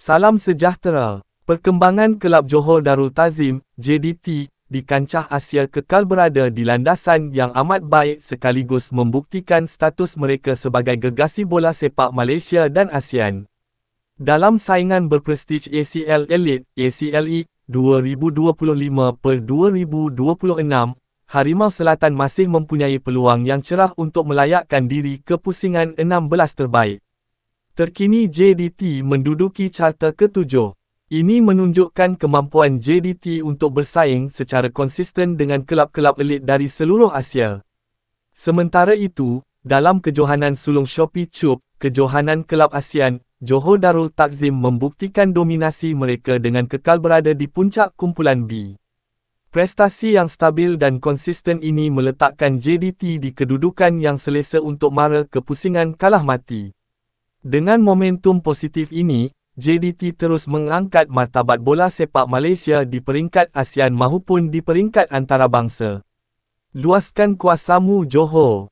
Salam sejahtera. Perkembangan Kelab Johor Darul Ta'zim, JDT, di kancah Asia kekal berada di landasan yang amat baik sekaligus membuktikan status mereka sebagai gegasi bola sepak Malaysia dan ASEAN. Dalam saingan berprestij ACL Elite, ACLE, 2025-2026, Harimau Selatan masih mempunyai peluang yang cerah untuk melayakkan diri ke pusingan 16 terbaik. Terkini JDT menduduki carta ke-7. Ini menunjukkan kemampuan JDT untuk bersaing secara konsisten dengan kelab-kelab elit dari seluruh Asia. Sementara itu, dalam kejohanan sulung Shopee Cup, kejohanan kelab ASEAN, Johor Darul Ta'zim membuktikan dominasi mereka dengan kekal berada di puncak kumpulan B. Prestasi yang stabil dan konsisten ini meletakkan JDT di kedudukan yang selesa untuk mara ke pusingan kalah mati. Dengan momentum positif ini, JDT terus mengangkat martabat bola sepak Malaysia di peringkat ASEAN maupun di peringkat antarabangsa. Luaskan kuasamu Johor.